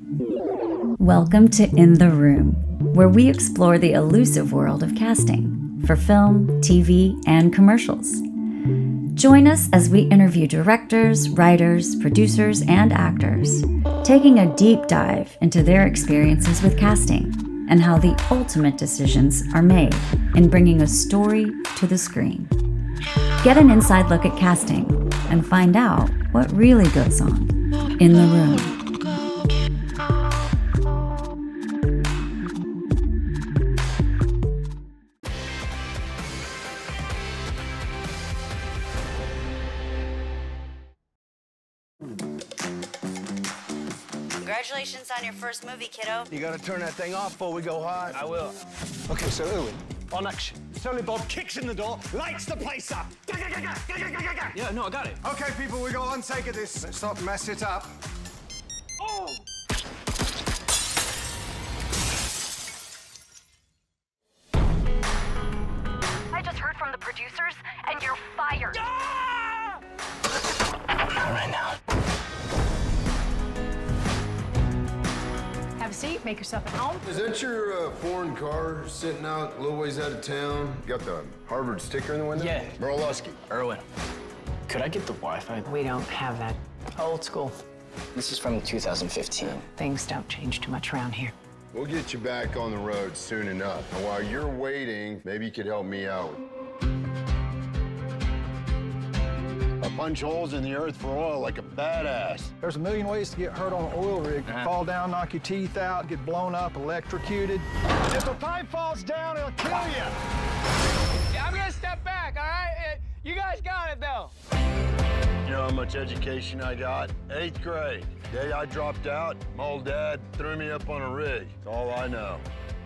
Welcome to In the Room, where we explore the elusive world of casting for film, TV, and commercials. Join us as we interview directors, writers, producers, and actors, taking a deep dive into their experiences with casting and how the ultimate decisions are made in bringing a story to the screen. Get an inside look at casting and find out what really goes on in the room. Congratulations on your first movie, kiddo. You gotta turn that thing off before we go hard. I will. Okay, so Owen, on action. Storyboard kicks in the door, lights the place up. Yeah, no, I got it. Okay, people, we got one take of this. Let's not mess it up. Oh! I just heard from the producers, and you're fired. Ah! All right now. Have a seat, make yourself at home. Is that your foreign car sitting out a little ways out of town? Got the Harvard sticker in the window? Yeah. Merleski. Erwin, could I get the Wi-Fi? We don't have that. Old school. This is from 2015. Things don't change too much around here. We'll get you back on the road soon enough. And while you're waiting, maybe you could help me out. I punch holes in the earth for oil like a badass. There's a million ways to get hurt on an oil rig. Fall down, knock your teeth out, get blown up, electrocuted. If a pipe falls down, it'll kill you. Yeah, I'm gonna step back, all right? You guys got it, though. You know how much education I got? 8th grade. Day I dropped out, my old dad threw me up on a rig. That's all I know.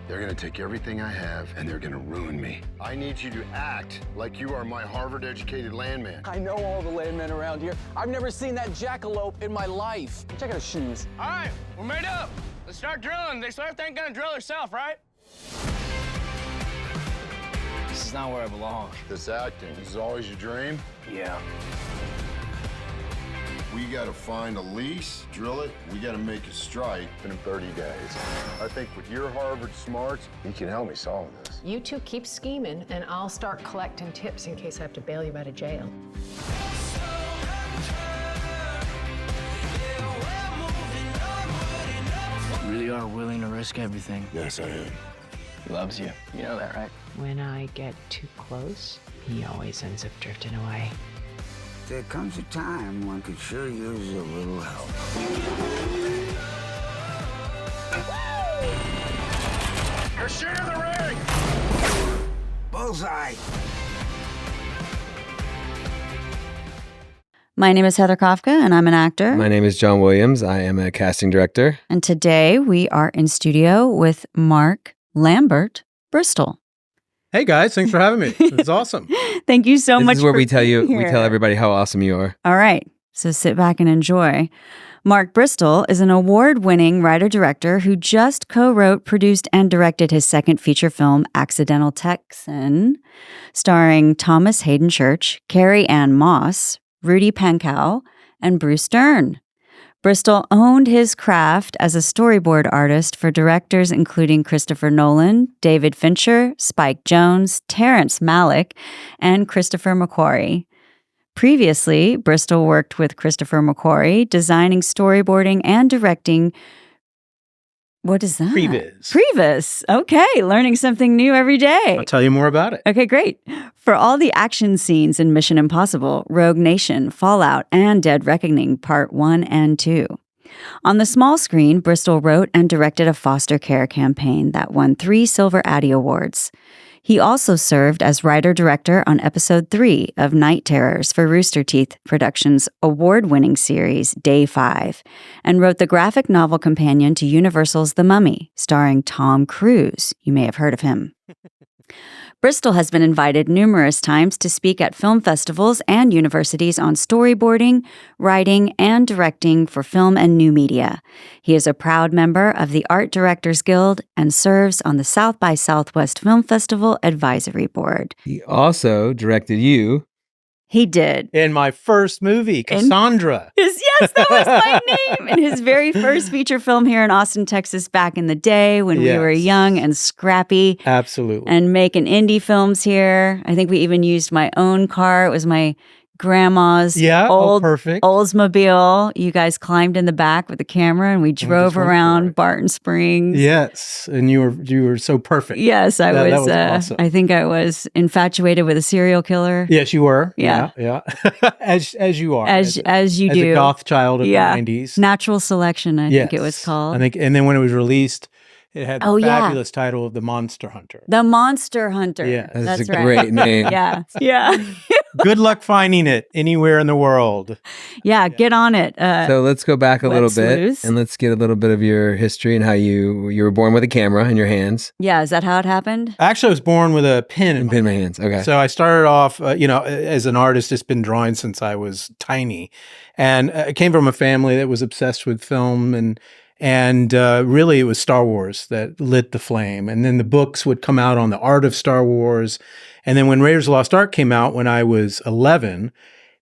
They're gonna take everything I have and they're gonna ruin me. I need you to act like you are my Harvard-educated landman. I know all the landmen around here. I've never seen that jackalope in my life. Check out his shoes. All right, we're made up. Let's start drilling. This earth ain't gonna drill herself, right? This is not where I belong. This acting, this is always your dream? Yeah. We gotta find a lease, drill it, we gotta make a strike in 30 days. I think with your Harvard smarts, you can help me solve this. You two keep scheming, and I'll start collecting tips in case I have to bail you out of jail. You really are willing to risk everything. Yes, I am. He loves you. You know that, right? When I get too close, he always ends up drifting away. There comes a time one could sure use a little help. You're sharing the ring! Bullseye! My name is Heather Kafka, and I'm an actor. My name is John Williams. I am a casting director. And today we are in studio with Mark Lambert Bristol. Hey guys, thanks for having me. It's awesome. Thank you so much. This is where for we tell you, being we here. tell everybody how awesome you are. All right, so sit back and enjoy. Mark Bristol is an award-winning writer-director who just co-wrote, produced, and directed his second feature film, Accidental Texan, starring Thomas Haden Church, Carrie-Anne Moss, Rudy Pankow, and Bruce Dern. Bristol honed his craft as a storyboard artist for directors including Christopher Nolan, David Fincher, Spike Jonze, Terrence Malick, and Christopher McQuarrie. Previously, Bristol worked with Christopher McQuarrie, designing, storyboarding, and directing. What is that? Previs. Previs. Okay, learning something new every day. I'll tell you more about it. Okay, great. For all the action scenes in Mission Impossible, Rogue Nation, Fallout, and Dead Reckoning Part 1 and 2. On the small screen, Bristol wrote and directed a foster care campaign that won 3 Silver Addy Awards. He also served as writer-director on Episode 3 of Night Terrors for Rooster Teeth Productions' award-winning series, Day 5, and wrote the graphic novel companion to Universal's The Mummy, starring Tom Cruise. You may have heard of him. Bristol has been invited numerous times to speak at film festivals and universities on storyboarding, writing, and directing for film and new media. He is a proud member of the Art Directors Guild and serves on the South by Southwest Film Festival Advisory Board. He also directed you He did. In my first movie, Cassandra. Yes, that was my name. In his very first feature film here in Austin, Texas, back in the day when we were young and scrappy. Absolutely. And making indie films here. I think we even used my own car. It was my grandma's old Oldsmobile. You guys climbed in the back with the camera and we drove around Barton Springs. Yes, and you were so perfect. Yes, I was. That was awesome. I think I was infatuated with a serial killer. Yes, you were. Yeah. as you are. As you do. As a goth child of the 90s. Natural Selection, I think it was called. I think, and then when it was released, it had the fabulous title of The Monster Hunter. The Monster Hunter. Yeah. That's a great name. Yeah. Good luck finding it anywhere in the world. Yeah, get on it. So let's go back a little bit loose. and let's get a little bit of your history and how you were born with a camera in your hands. Yeah, is that how it happened? Actually, I was born with a pen in my hands. Okay. So I started off, as an artist, just been drawing since I was tiny. And I came from a family that was obsessed with film and really it was Star Wars that lit the flame. And then the books would come out on the art of Star Wars. And then when Raiders of the Lost Ark came out when I was 11,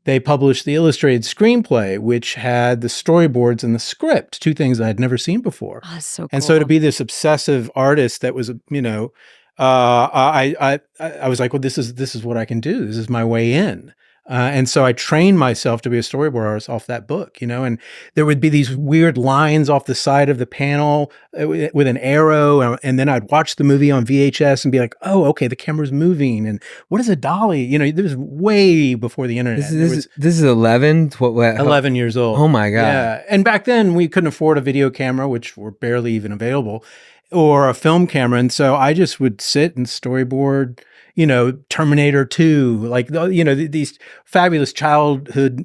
they published the illustrated screenplay, which had the storyboards and the script, two things I had never seen before. Oh, that's so cool. And so to be this obsessive artist that was, I was like, well, this is what I can do. This is my way in. And so I trained myself to be a storyboard artist off that book, and there would be these weird lines off the side of the panel with an arrow. And then I'd watch the movie on VHS and be like, oh, okay, the camera's moving. And what is a dolly? This was way before the internet. This is 11? 11 years old. Oh my God. Yeah. And back then we couldn't afford a video camera, which were barely even available, or a film camera. And so I just would sit and storyboard, Terminator 2, like, these fabulous childhood,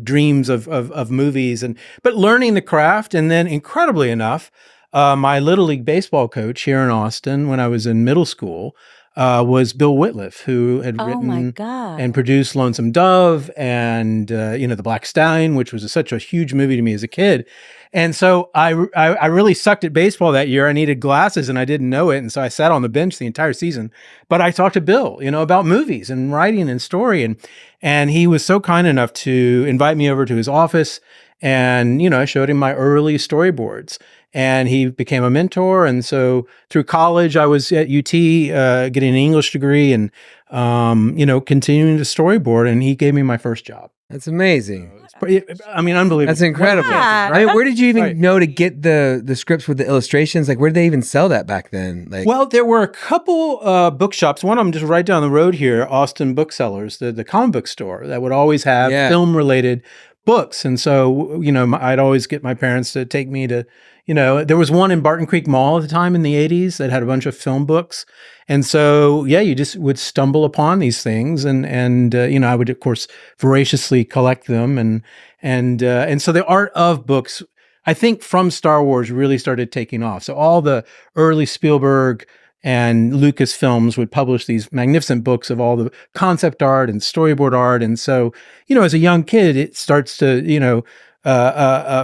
dreams of movies, but learning the craft. And then incredibly enough, my Little League baseball coach here in Austin, when I was in middle school, was Bill Whitliff, who had written and produced Lonesome Dove and, The Black Stallion, which was such a huge movie to me as a kid. And so I really sucked at baseball that year. I needed glasses and I didn't know it. And so I sat on the bench the entire season. But I talked to Bill, about movies and writing and story. And he was so kind enough to invite me over to his office. And, I showed him my early storyboards. And he became a mentor. And so through college, I was at UT getting an English degree and, continuing to storyboard. And he gave me my first job. That's amazing. Unbelievable. That's incredible. Yeah. I mean, where did you even know to get the scripts with the illustrations? Like, where did they even sell that back then? Well, there were a couple bookshops. One of them just right down the road here, Austin Booksellers, the comic book store that would always have film-related books. And so, I'd always get my parents to take me to, there was one in Barton Creek Mall at the time in the 80s that had a bunch of film books. And so, you just would stumble upon these things. And I would, of course, voraciously collect them. And so the art of books, I think from Star Wars really started taking off. So all the early Spielberg and Lucas films would publish these magnificent books of all the concept art and storyboard art. And so, as a young kid, it starts to,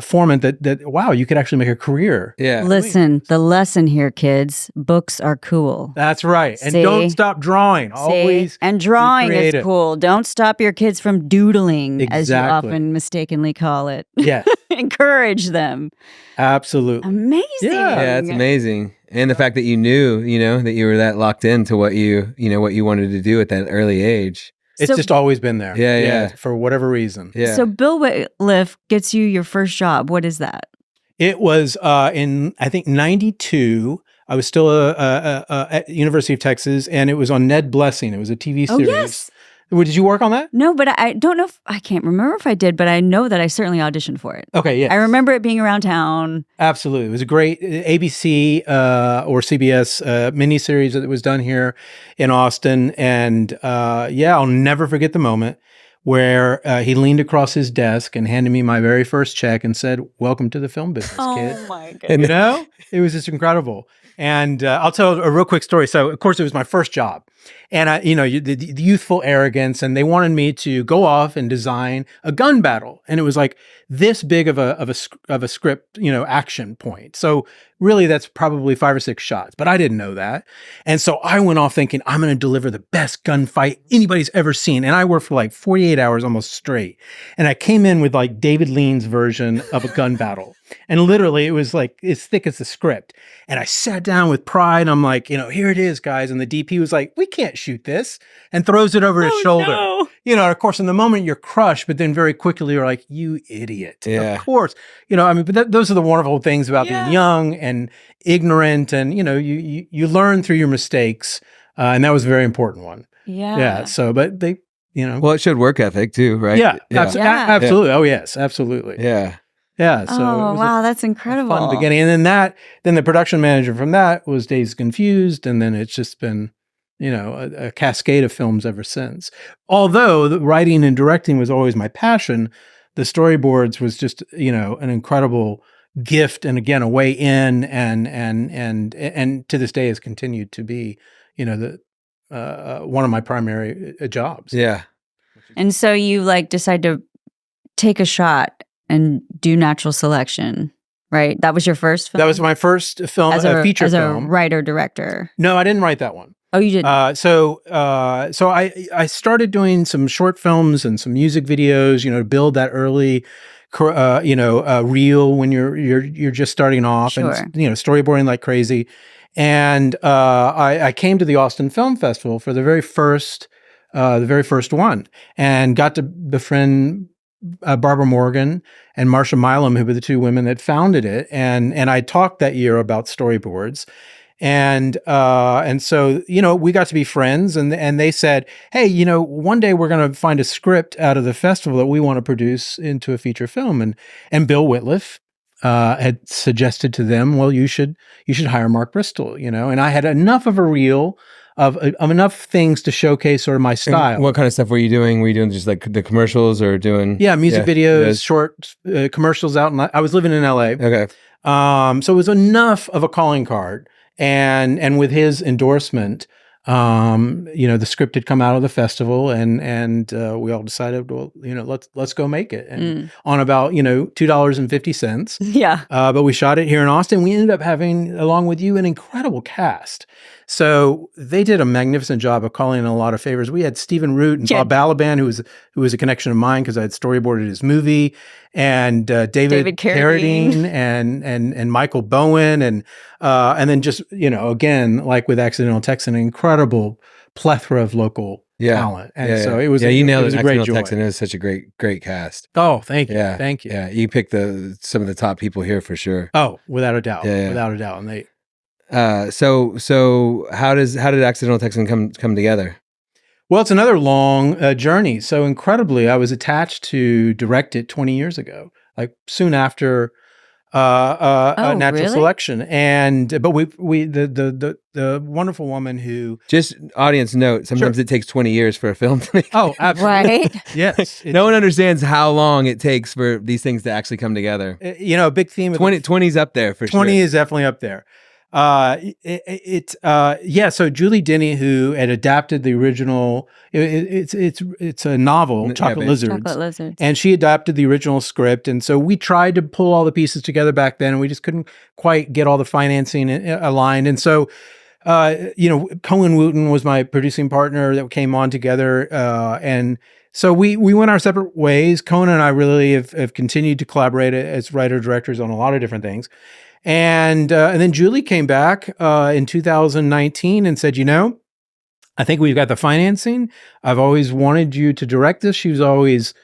form that wow, you could actually make a career. Yeah. Listen, the lesson here, kids, books are cool. That's right. And don't stop drawing. Always. And drawing is cool. Don't stop your kids from doodling, as you Exactly. often mistakenly call it. Yes. Encourage them. Absolutely. Amazing. Yeah, it's amazing. And the fact that you knew, that you were that locked into what you wanted to do at that early age. It's just always been there. Yeah. For whatever reason. Yeah. So Bill Whitliff gets you your first job. What is that? It was in, I think, 92. I was still at University of Texas, and it was on Ned Blessing. It was a TV series. Oh, yes. Did you work on that? No, but I don't know I can't remember if I did, but I know that I certainly auditioned for it. Okay, yeah. I remember it being around town. Absolutely. It was a great ABC or CBS miniseries that was done here in Austin. And I'll never forget the moment where he leaned across his desk and handed me my very first check and said, "Welcome to the film business, kid." Oh, my goodness. And, it was just incredible. And I'll tell a real quick story. So, of course, it was my first job. And, the youthful arrogance, and they wanted me to go off and design a gun battle. And it was like this big of a script, action point. So really, that's probably 5 or 6 shots. But I didn't know that. And so I went off thinking, I'm going to deliver the best gunfight anybody's ever seen. And I worked for like 48 48 hours almost straight. And I came in with like David Lean's version of a gun battle. And literally it was like as thick as the script. And I sat down with pride. I'm like, here it is, guys. And the DP was like, we can't shoot this, and throws it over his shoulder. No. Of course, in the moment you're crushed, but then very quickly you're like, you idiot. Yeah. Of course. But those are the wonderful things about being young and ignorant. And, you learn through your mistakes. And that was a very important one. Yeah. Yeah. So, but they, Well, it showed work ethic too, right? Yeah. Absolutely. Oh, yes. Absolutely. Yeah. Yeah. So wow, that's incredible. Fun beginning. And then the production manager from that was Dazed Confused. And then it's just been, a cascade of films ever since. Although the writing and directing was always my passion, the storyboards was just, an incredible gift. And again, a way in and to this day has continued to be, one of my primary jobs. Yeah. And so you decide to take a shot and do natural selection, right? That was your first film? That was my first film, a feature film. As a writer-director. No, I didn't write that one. Oh, you didn't? So I started doing some short films and some music videos, to build that early, reel when you're just starting off. Sure. And, storyboarding like crazy. And I came to the Austin Film Festival for the very first one, and got to befriend Barbara Morgan and Marcia Milam, who were the two women that founded it. And I talked that year about storyboards. And so, we got to be friends, and they said, hey, one day we're going to find a script out of the festival that we want to produce into a feature film. And Bill Whitliff had suggested to them, well, you should hire Mark Bristol, and I had enough of a reel of enough things to showcase sort of my style. And what kind of stuff were you doing? Were you doing just like the commercials or doing? Yeah, music videos, short commercials out. I was living in LA. Okay. So it was enough of a calling card. And with his endorsement, the script had come out of the festival, and we all decided, well, let's go make it. And on about, $2.50. Yeah. But we shot it here in Austin. We ended up having, along with you, an incredible cast. So they did a magnificent job of calling in a lot of favors. We had Stephen Root and Bob Balaban, who was a connection of mine because I had storyboarded his movie, and David Carradine and Michael Bowen, and then just again, like with Accidental Texan, an incredible plethora of local talent. And so it was you nailed it. A great Accidental joy. Texan is such a great cast. Oh, thank you. Yeah, thank you. Yeah, you picked some of the top people here for sure. Oh, without a doubt. Yeah. Without a doubt. And they. So how did Accidental Texan come together? Well, it's another long journey. So incredibly, I was attached to direct it 20 years ago, like soon after Natural Selection. But the wonderful woman who, just audience note, sometimes it takes 20 years for a film to make. Oh, absolutely. Right? Yes. No one understands how long it takes for these things to actually come together. A big theme of 20's up there for 20 sure. is definitely up there. So Julie Denny, who had adapted the original, it's a novel, Chocolate Lizards, and she adapted the original script, and so we tried to pull all the pieces together back then, and we just couldn't quite get all the financing aligned, and so Cohen Wooten was my producing partner that came on together, and so we went our separate ways. Cohen and I really have continued to collaborate as writer-directors on a lot of different things. And then Julie came back in 2019 and said, I think we've got the financing. I've always wanted you to direct this. She was always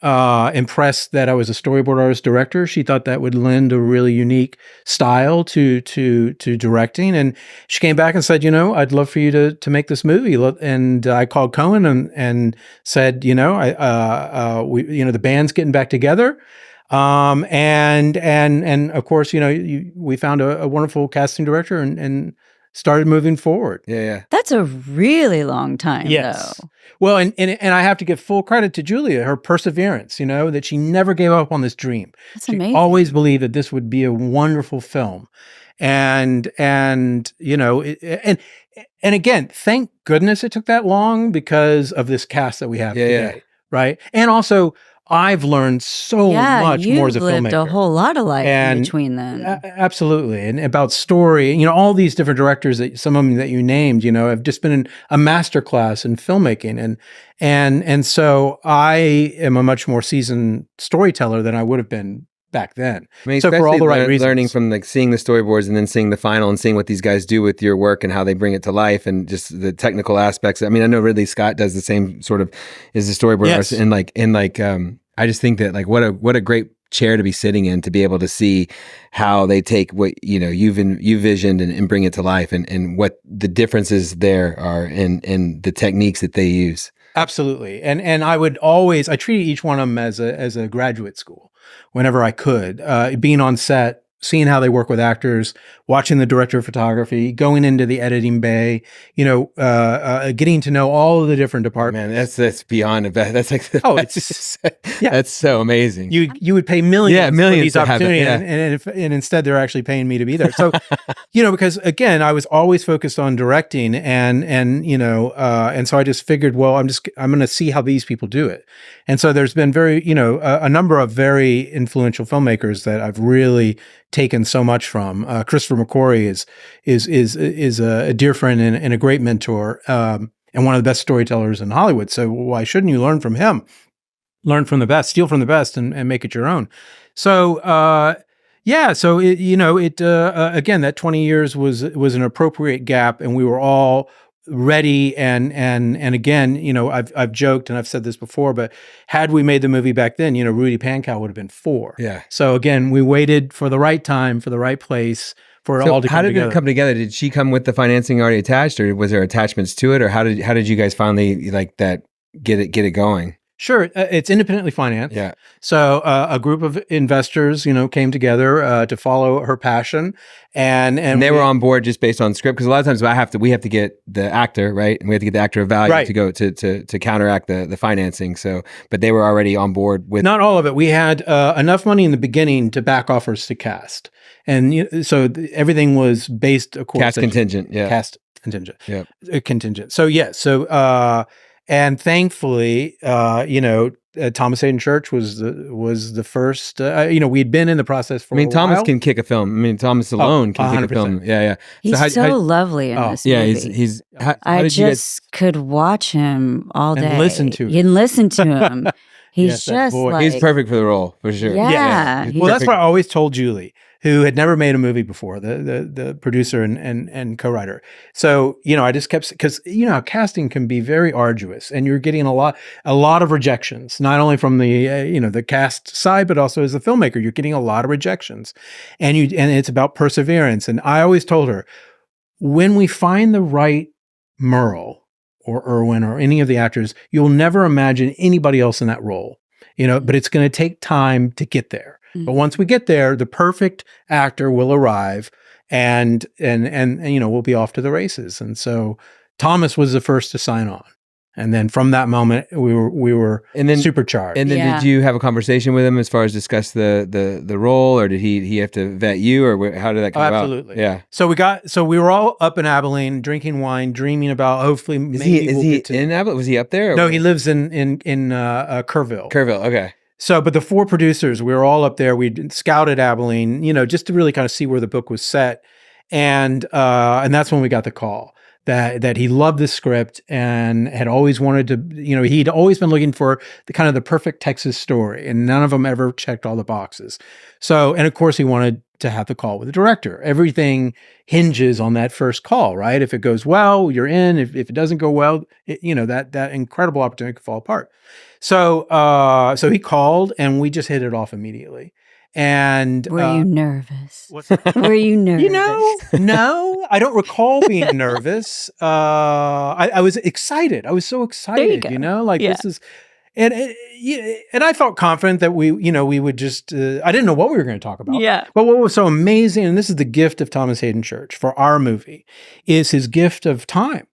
impressed that I was a storyboard artist director. She thought that would lend a really unique style to directing. And she came back and said, I'd love for you to make this movie. And I called Cohen and said, the band's getting back together. And of course, we found a wonderful casting director and started moving forward. Yeah. That's a really long time, yes. though. Well, and I have to give full credit to Julia, her perseverance, that she never gave up on this dream. That's she amazing. Always believed that this would be a wonderful film. And again, thank goodness it took that long because of this cast that we have today. Right. And also, I've learned so much more as a lived filmmaker. a whole lot of life in between them. Absolutely. And about story, all these different directors that some of them that you named, have just been in a masterclass in filmmaking. And so I am a much more seasoned storyteller than I would have been back then. I mean, so for all the right reasons. Learning from like seeing the storyboards and then seeing the final and seeing what these guys do with your work and how they bring it to life and just the technical aspects. I mean, I know Ridley Scott does the same sort of is the storyboard artist, and I just think that like what a great chair to be sitting in to be able to see how they take what you've visioned and bring it to life and what the differences there are in the techniques that they use. Absolutely. And I treated each one of them as a graduate school whenever I could, being on set, seeing how they work with actors, watching the director of photography, going into the editing bay, getting to know all of the different departments. Man, that's beyond the best. That's like that's so amazing. You would pay millions for these to have opportunities, and instead they're actually paying me to be there. So, because again, I was always focused on directing, and so I just figured, well, I'm going to see how these people do it. And so there's been a number of very influential filmmakers that I've really taken so much from. Christopher McQuarrie is a dear friend and a great mentor, and one of the best storytellers in Hollywood. So why shouldn't you learn from him? Learn from the best, steal from the best, and make it your own. So so again, that 20 years was an appropriate gap, and we were all ready and again, I've joked and I've said this before, but had we made the movie back then, Rudy Pankow would have been 4. Yeah. So again, we waited for the right time, for the right place, for it all to come together. How did it come together? Did she come with the financing already attached, or was there attachments to it, or how did you guys finally get it going? Sure. It's independently financed. Yeah. So a group of investors, came together to follow her passion, and they were on board just based on script, because a lot of times we have to get the actor, right, and we have to get the actor of value to go to counteract the financing. So, but they were already on board with not all of it. We had enough money in the beginning to back offers to cast, and so everything was based, of course, cast contingent. Yeah. Cast contingent. Yeah. Contingent. So yes. And thankfully, Thomas Haden Church was the first. We'd been in the process for. Thomas can kick a film. Thomas alone can kick a film. Yeah. He's so lovely in this movie. Yeah, he's. I just could watch him all day and listen to him. You can listen to him. He's he's perfect for the role for sure. Yeah. Well, that's what I always told Julie, who had never made a movie before, the producer and co-writer. So, I just kept, because, casting can be very arduous, and you're getting a lot of rejections, not only from the, the cast side, but also as a filmmaker, you're getting a lot of rejections, and it's about perseverance. And I always told her, when we find the right Merle or Irwin or any of the actors, you'll never imagine anybody else in that role, but it's going to take time to get there. But once we get there, the perfect actor will arrive, and we'll be off to the races. And so Thomas was the first to sign on, and then from that moment we were supercharged. And then did you have a conversation with him as far as discuss the role, or did he have to vet you, or how did that come about? Absolutely. Yeah. So we were all up in Abilene drinking wine, dreaming about hopefully is he in Abilene? Was he up there? No, he lives in Kerrville. Kerrville. Okay. So, but the 4 producers, we were all up there. We scouted Abilene, just to really kind of see where the book was set, and that's when we got the call that he loved the script and had always wanted to. He'd always been looking for the perfect Texas story, and none of them ever checked all the boxes. So, and of course, he wanted to have the call with the director. Everything hinges on that first call, right? If it goes well, you're in. If it doesn't go well, that incredible opportunity could fall apart. So he called, and we just hit it off immediately. And were you nervous? Were you nervous? No, I don't recall being nervous. I was excited. I was so excited. This is. And I felt confident that we would just, I didn't know what we were going to talk about. Yeah. But what was so amazing, and this is the gift of Thomas Haden Church for our movie, is his gift of time.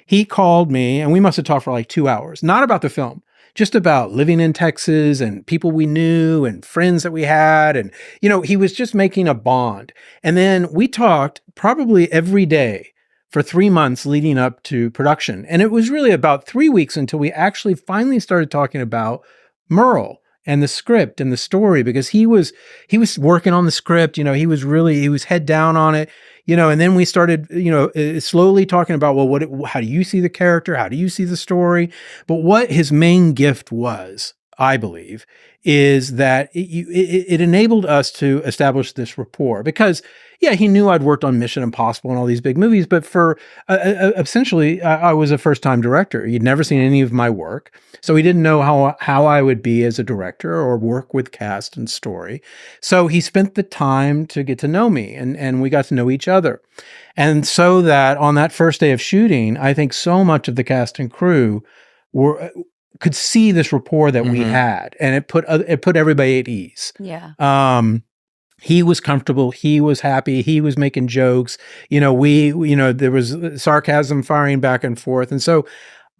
He called me, and we must have talked for like 2 hours, not about the film, just about living in Texas and people we knew and friends that we had. And, he was just making a bond. And then we talked probably every day for 3 months leading up to production. And it was really about 3 weeks until we actually finally started talking about Merle and the script and the story, because he was working on the script, you know, he was head down on it, you know, and then we started, you know, slowly talking about, well, how do you see the character? How do you see the story? But what his main gift was, I believe, is that it enabled us to establish this rapport, because yeah, he knew I'd worked on Mission Impossible and all these big movies, but for essentially, I was a first-time director. He'd never seen any of my work, so he didn't know how I would be as a director or work with cast and story. So he spent the time to get to know me, and we got to know each other. And so that on that first day of shooting, I think so much of the cast and crew could see this rapport that we had, and it put everybody at ease. Yeah. He was comfortable. He was happy. He was making jokes. You know, there was sarcasm firing back and forth. And so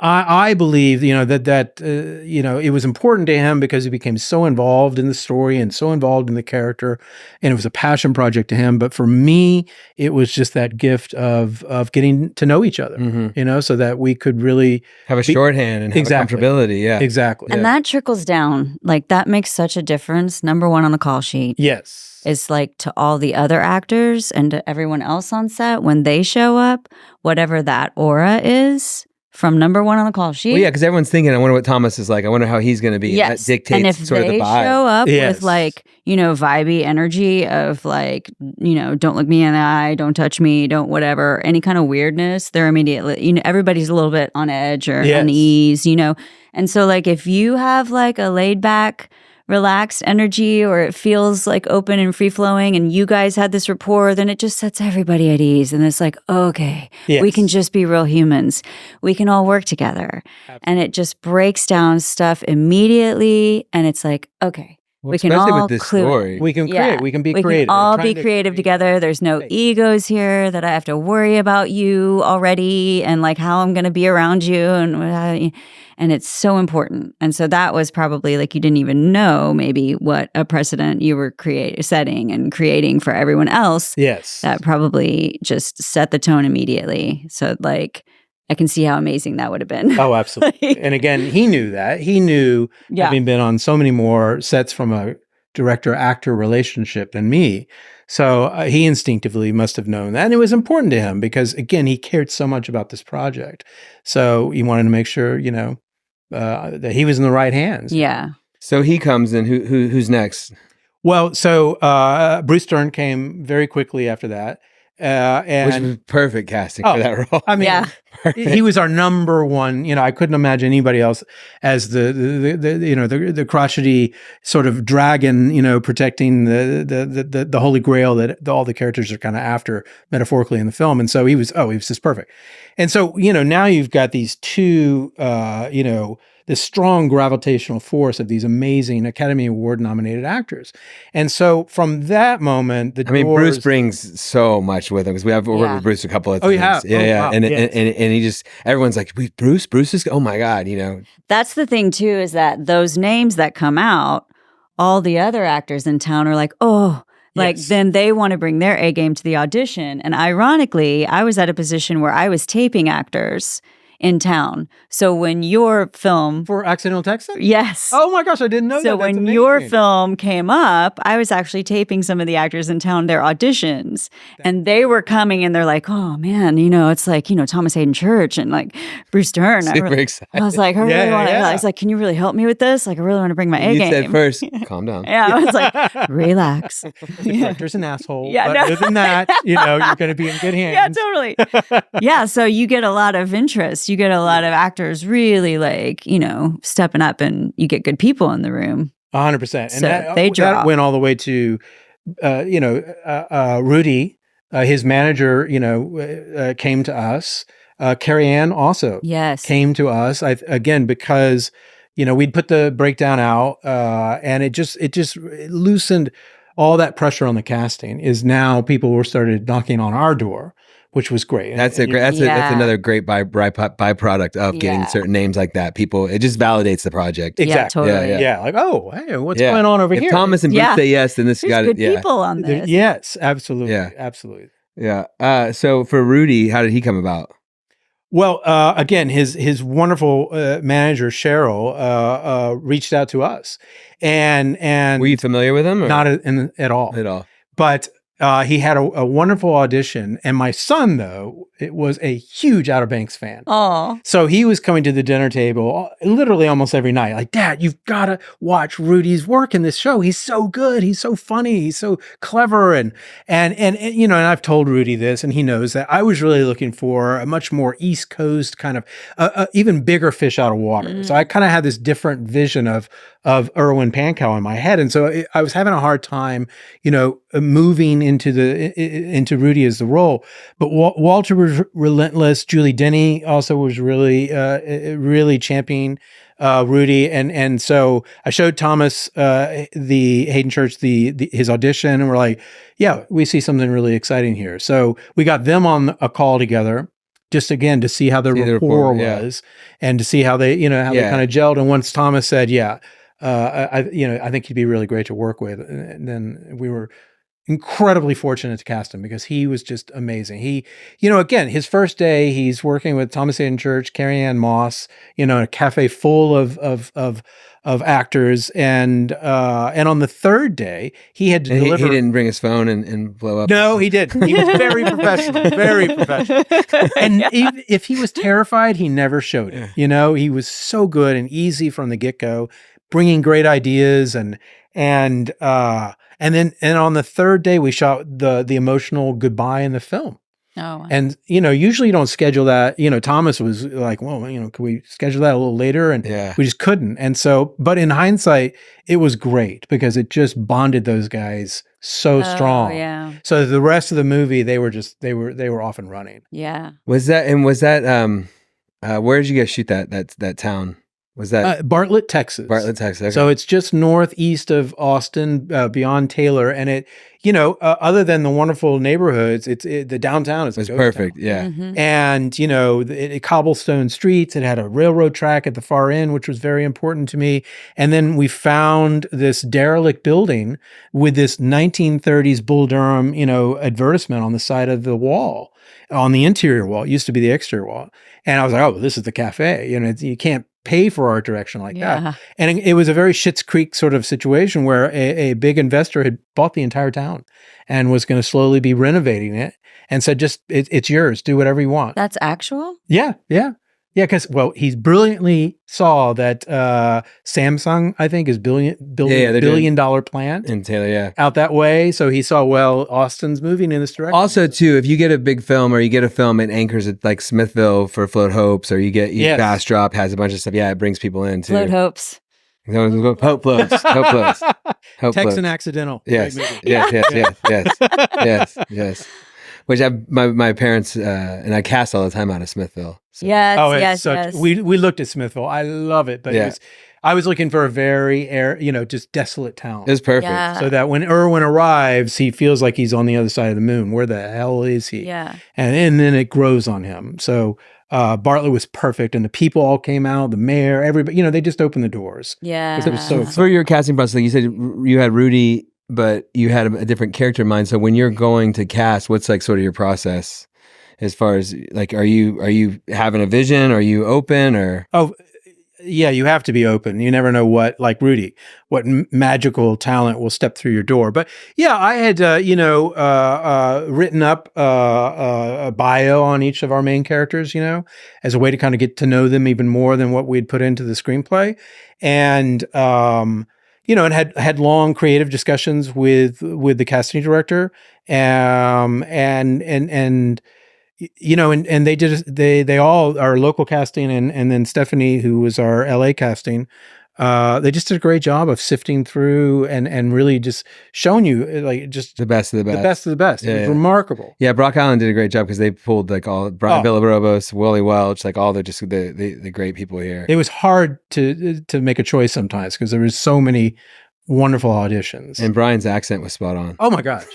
I believe, you know, that you know, it was important to him because he became so involved in the story and so involved in the character, and it was a passion project to him. But for me, it was just that gift of getting to know each other, you know, so that we could really have a shorthand and have a comfortability. Yeah, exactly. And that trickles down. Like, that makes such a difference. Number one on the call sheet. Yes. Is like to all the other actors and to everyone else on set when they show up, whatever that aura is from number one on the call sheet. Well, yeah, because everyone's thinking, I wonder what Thomas is like. I wonder how he's going to be. Yes. And that dictates and if sort of the they vibe. show up with like, you know, vibey energy of like, you know, don't look me in the eye, don't touch me, don't whatever, any kind of weirdness, they're immediately, you know, everybody's a little bit on edge or unease, you know. And so like if you have like a laid back, relaxed energy, or it feels like open and free flowing, and you guys had this rapport, then it just sets everybody at ease. And it's like, okay, we can just be real humans. We can all work together. Absolutely. And it just breaks down stuff immediately. And it's like, okay, we can all story. We can create. We can be creative. We can all be creative together. There's no egos here that I have to worry about you already and like how I'm going to be around you. And it's so important. And so that was probably like you didn't even know maybe what a precedent you were setting and creating for everyone else. Yes. That probably just set the tone immediately. So like I can see how amazing that would have been. Oh, absolutely. And again, he knew that. He knew, having been on so many more sets from a director-actor relationship than me. So he instinctively must have known that. And it was important to him because, again, he cared so much about this project. So he wanted to make sure, you know, that he was in the right hands. Yeah. So he comes in. Who's next? Well, so Bruce Dern came very quickly after that. And which was perfect casting for that role. I mean, he was our number one. You know, I couldn't imagine anybody else as the crotchety sort of dragon, you know, protecting the holy grail that all the characters are kind of after metaphorically in the film. And so he was just perfect. And so, you know, now you've got these two, you know, this strong gravitational force of these amazing Academy Award nominated actors. And so from that moment, Bruce brings so much with him because we have worked with Bruce a couple of times. Oh, you have? Yeah. Wow. And he just, everyone's like, Bruce is, oh my God, you know. That's the thing too, is that those names that come out, all the other actors in town are like, oh, like then they want to bring their A game to the audition. And ironically, I was at a position where I was taping actors in town. So when your film for Accidental Texan? Yes. Oh my gosh, I didn't know that. So when your film came up, I was actually taping some of the actors in town their auditions. And they were coming and they're like, oh man, you know, it's like, you know, Thomas Haden Church and like Bruce Dern. Super excited. I was like, I was like, can you really help me with this? Like, I really want to bring my A game. You said first, calm down. Yeah, I was like, relax. The director's an asshole. Yeah, but other than that, you know, you're going to be in good hands. Yeah, totally. Yeah, so you get a lot of interest. You get a lot of actors really like, you know, stepping up, and you get good people in the room. 100%. And so that went all the way to, you know, Rudy, his manager, you know, came to us. Carrie-Anne also came to us. Again, because, you know, we'd put the breakdown out and it just loosened all that pressure on the casting. Is now people were started knocking on our door, which was great. That's another great byproduct of getting certain names like that. People, it just validates the project. Exactly. Yeah, totally. Yeah. Like, oh, hey, what's going on over here? If Thomas and Bruce say yes, then this got good people on this. Yes, absolutely. Yeah. Absolutely. Yeah. So for Rudy, how did he come about? Well, again, his wonderful manager Cheryl reached out to us, and were you familiar with him? Or? Not at all. At all. But he had a wonderful audition, and my son, though, it was a huge Outer Banks fan. Oh, so he was coming to the dinner table literally almost every night. Like, Dad, you've got to watch Rudy's work in this show. He's so good. He's so funny. He's so clever. And you know, and I've told Rudy this, and he knows that I was really looking for a much more East Coast kind of even bigger fish out of water. So I kind of had this different vision of Rudy Pankow in my head, and so I was having a hard time, you know, moving into Rudy as the role. But Walter was relentless. Julie Denny also was really championing Rudy, and so I showed Thomas the Haden Church his audition, and we're like, yeah, we see something really exciting here. So we got them on a call together, just again to see how the rapport was, and to see how they they kind of gelled. And once Thomas said, I think he'd be really great to work with, and then we were incredibly fortunate to cast him because he was just amazing. He, again, his first day, he's working with Thomas Haden Church, Carrie-Anne Moss, a cafe full of actors, and on the third day, he had to deliver. He didn't bring his phone and blow up. No, he didn't. He was very professional, very professional. And if he was terrified, he never showed it. He was so good and easy from the get-go, bringing great ideas and then on the third day we shot the emotional goodbye in the film. Oh, wow. And usually you don't schedule that. Thomas was like, well, can we schedule that a little later? And we just couldn't. And so, but in hindsight, it was great because it just bonded those guys so strong. Yeah. So the rest of the movie, they were off and running. Yeah. Was that where did you guys shoot that town? Was that Bartlett, Texas? Bartlett, Texas. Okay. So it's just northeast of Austin, beyond Taylor, and it, other than the wonderful neighborhoods, the downtown is perfect. Town. Yeah, and it cobblestone streets. It had a railroad track at the far end, which was very important to me. And then we found this derelict building with this 1930s Bull Durham, advertisement on the side of the wall, on the interior wall. It used to be the exterior wall, and I was like, oh, this is the cafe. You can't pay for art direction like that. And it was a very Schitt's Creek sort of situation where a big investor had bought the entire town and was going to slowly be renovating it and said, just, it's yours, do whatever you want. That's actual? Yeah. Because, he brilliantly saw that Samsung, I think, is billion dollar plant in Taylor, out that way. So he saw, Austin's moving in this direction. Also, too, if you get a big film or you get a film that anchors at like Smithville for Float Hopes, or you get Fast Drop has a bunch of stuff. Yeah, it brings people in too. Float Hopes. Hope floats. Texan Accidental. Yes. Yes. Which my parents and I cast all the time out of Smithville. So. Yes. We looked at Smithville. I love it, but I was looking for a very just desolate town. It was perfect, so that when Irwin arrives, he feels like he's on the other side of the moon. Where the hell is he? Yeah, and then it grows on him. So Bartlett was perfect, and the people all came out. The mayor, everybody, they just opened the doors. Yeah, it was so for your casting process. Like you said, you had Rudy, but you had a different character in mind. So when you're going to cast, what's like sort of your process as far as like, are you having a vision? Are you open or? Oh, yeah, you have to be open. You never know what magical talent will step through your door. But yeah, I had, written up a bio on each of our main characters, as a way to kind of get to know them even more than what we'd put into the screenplay. And, and had long creative discussions with the casting director, and they all, our local casting and then Stephanie, who was our LA casting, they just did a great job of sifting through and really just showing you like just the best of the best. The best of the best. It was remarkable. Yeah, Brock Island did a great job because they pulled like all Brian Villarobos, Willie Welch, like all the great people here. It was hard to make a choice sometimes because there was so many wonderful auditions. And Brian's accent was spot on. Oh my gosh.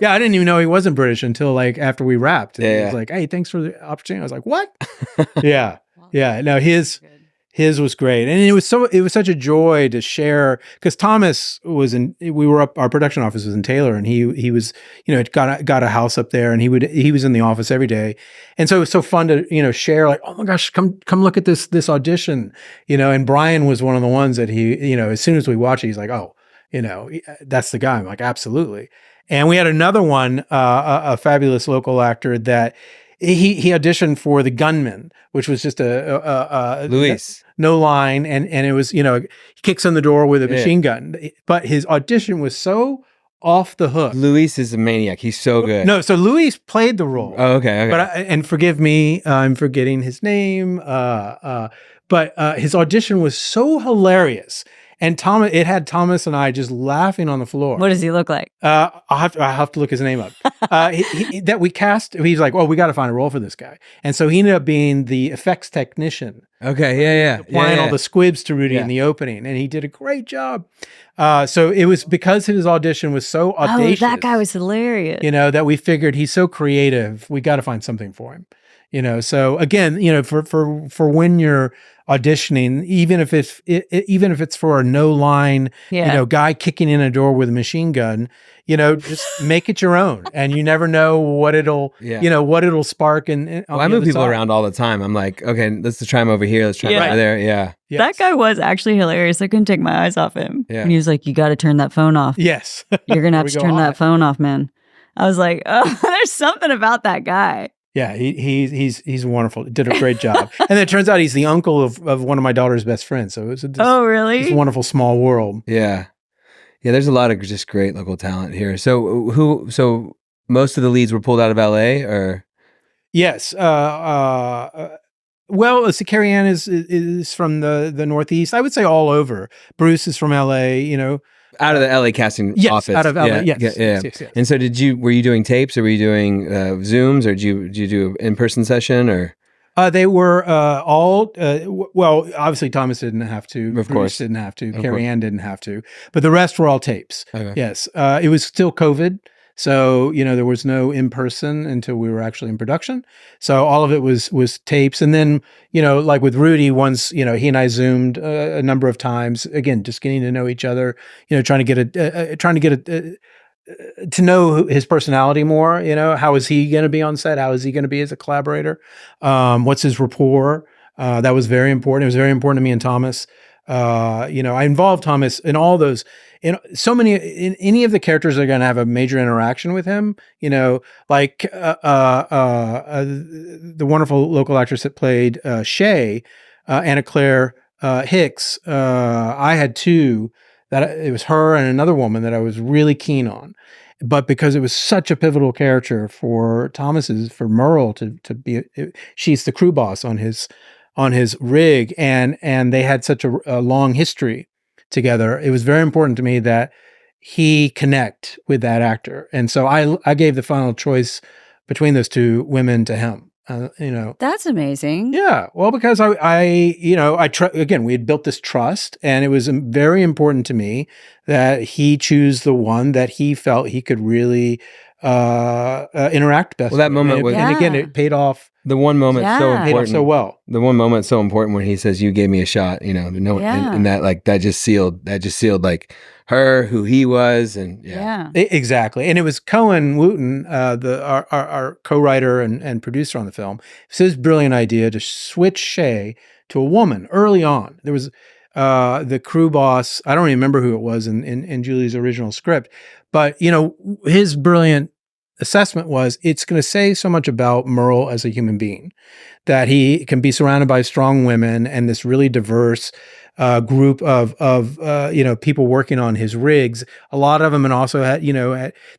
Yeah, I didn't even know he wasn't British until like after we wrapped. Yeah, he was like, "Hey, thanks for the opportunity." I was like, "What?" Yeah. No, his His was great, and it was such a joy to share, because Thomas was our production office was in Taylor, and he was, got a house up there, and he was in the office every day, and so it was so fun to share, like, oh my gosh, come look at this audition, and Brian was one of the ones that he, as soon as we watch it, he's like, oh, that's the guy. I'm like, absolutely. And we had another one, a fabulous local actor that he auditioned for The Gunman, which was just a Luis. No line, and it was, he kicks in the door with a machine gun. But his audition was so off the hook. Luis is a maniac. He's so good. No, so Luis played the role. Oh, okay. But and forgive me, I'm forgetting his name. But his audition was so hilarious. And it had Thomas and I just laughing on the floor. What does he look like? I'll have to look his name up. That we cast, he's like, well, we got to find a role for this guy. And so he ended up being the effects technician. Okay, yeah. Applying all the squibs to Rudy in the opening. And he did a great job. So it was because his audition was so audacious. Oh, that guy was hilarious. That we figured he's so creative. We got to find something for him. So again, for when you're auditioning, even if it's for a no line, guy kicking in a door with a machine gun, just make it your own, and you never know what it'll, what it'll spark. And I move people around all the time. I'm like, okay, let's try him over here. Let's try him over there. Yeah. Yes. That guy was actually hilarious. I couldn't take my eyes off him. Yeah. And he was like, you got to turn that phone off. Yes. You're going to have to turn that phone off, man. I was like, oh, there's something about that guy. Yeah, he's wonderful. Did a great job. And then it turns out he's the uncle of one of my daughter's best friends. So it's really? It's a wonderful small world. Yeah. Yeah, there's a lot of just great local talent here. So most of the leads were pulled out of LA, or? Yes. Well, let's see, Carrie-Anne is from the Northeast. I would say all over. Bruce is from LA, Out of the LA casting office. Out of LA, yeah. yes. Yeah. Yes. And so were you doing tapes, or were you doing Zooms, or did you do an in-person session, or? They were all, well, obviously Thomas didn't have to. Of course. Bruce didn't have to. Carrie-Anne didn't have to. But the rest were all tapes. Okay. Yes. It was still COVID. So, there was no in-person until we were actually in production. So all of it was tapes. And then, like with Rudy, once, he and I Zoomed a number of times, again, just getting to know each other, trying to get to know his personality more. How is he going to be on set? How is he going to be as a collaborator? What's his rapport? That was very important. It was very important to me and Thomas. I involved Thomas in all those, in any of the characters that are going to have a major interaction with him, like the wonderful local actress that played Shay, Anna Claire Hicks. I had two, that it was her and another woman that I was really keen on. But because it was such a pivotal character for for Merle to be, she's the crew boss on his rig, and they had such a long history together. It was very important to me that he connect with that actor, and so I gave the final choice between those two women to him. That's amazing. Yeah, well, because again, we had built this trust, and it was very important to me that he choose the one that he felt he could really interact best. Well, that moment was, and again, it paid off. The one moment so important. Paid off so well. The one moment so important when he says, "You gave me a shot," and that, like, that just sealed like her, who he was, and Exactly. And it was Cohen Wooten, our co-writer and producer on the film. It's his brilliant idea to switch Shay to a woman early on. There was the crew boss, I don't remember who it was in Julie's original script, but his brilliant assessment was, it's going to say so much about Merle as a human being, that he can be surrounded by strong women and this really diverse group of people working on his rigs. A lot of them, and also had,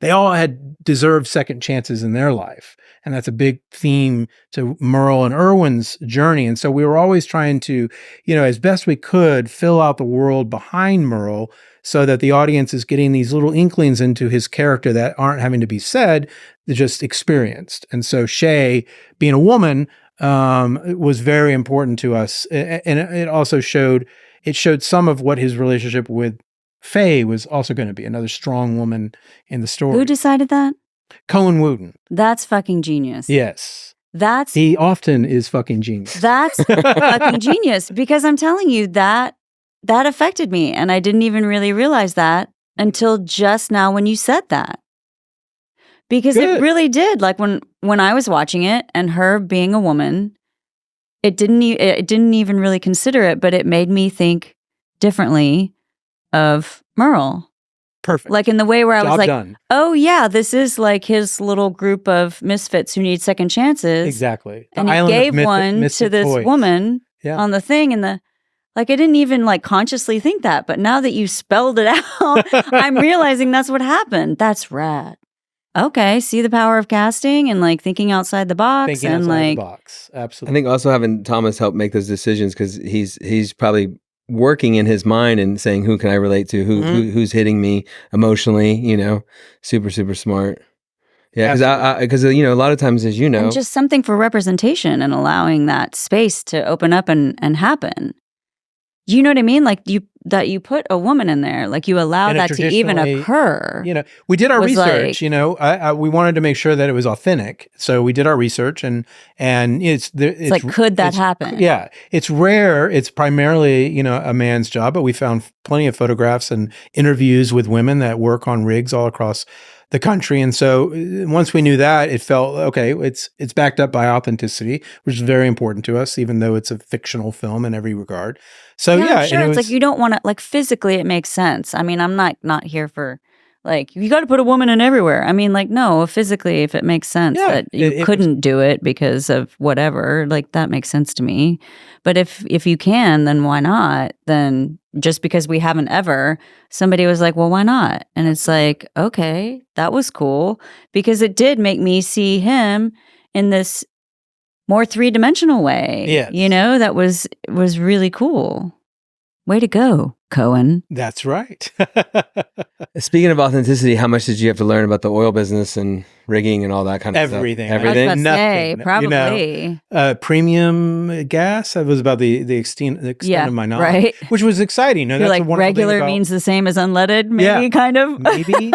they all had deserved second chances in their life. And that's a big theme to Merle and Irwin's journey. And so we were always trying to, as best we could, fill out the world behind Merle, so that the audience is getting these little inklings into his character that aren't having to be said, they're just experienced. And so Shay, being a woman, was very important to us. And it also showed some of what his relationship with Faye was also going to be, another strong woman in the story. Who decided that? Cohen Wooten. That's fucking genius. Yes. He often is fucking genius. That's fucking genius, because I'm telling you that affected me, and I didn't even really realize that until just now when you said that. Because it really did. Like when I was watching it and her being a woman, it didn't even really consider it, but it made me think differently of Merle. Perfect. Like in the way where I was like, done. oh yeah, this is like his little group of misfits who need second chances. Exactly. And he gave one to this woman on the thing, and I didn't even like consciously think that, but now that you spelled it out, I'm realizing that's what happened. That's rad. Okay, see the power of casting and like thinking outside the box. Thinking and outside like the box. Absolutely. I think also having Thomas help make those decisions, because he's probably working in his mind and saying, who can I relate to? Who's hitting me emotionally? You know, super, super smart. Yeah, because a lot of times, as you know, and just something for representation and allowing that space to open up and happen. You know what I mean? Like you put a woman in there, like you allow that to even occur. You know, we did our research. We wanted to make sure that it was authentic, so we did our research, and it's like, could that happen? Yeah, it's rare. It's primarily a man's job, but we found plenty of photographs and interviews with women that work on rigs all across the country. And so once we knew that, it felt okay. It's backed up by authenticity, which is very important to us, even though it's a fictional film in every regard. So yeah, sure. It's like you don't want to, like, physically it makes sense. I mean, I'm not here for like, you got to put a woman in everywhere. I mean, like, no, physically, if it makes sense that you couldn't do it because of whatever, like that makes sense to me. But if you can, then why not? Then just because we haven't ever, somebody was like, well, why not? And it's like, okay, that was cool, because it did make me see him in this more three-dimensional way. Yeah. That was really cool. Way to go, Cohen. That's right. Speaking of authenticity, how much did you have to learn about the oil business and rigging and all that kind of Everything. stuff? Everything. I was about to say, probably. Premium gas. That was about the extent of my knowledge, right? Which was exciting. You're like, regular means the same as unleaded, maybe, kind of. Maybe.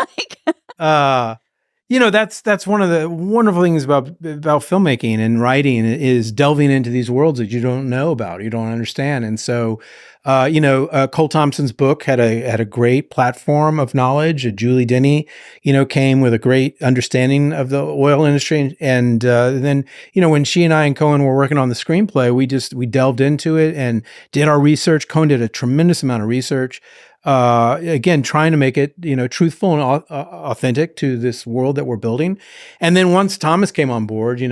That's one of the wonderful things about filmmaking and writing is delving into these worlds that you don't know about, you don't understand. And so, Cole Thompson's book had a great platform of knowledge. Julie Denny, came with a great understanding of the oil industry. And then, when she and I and Cohen were working on the screenplay, we delved into it and did our research. Cohen did a tremendous amount of research. Again, trying to make it, truthful and authentic to this world that we're building. And then once Thomas came on board,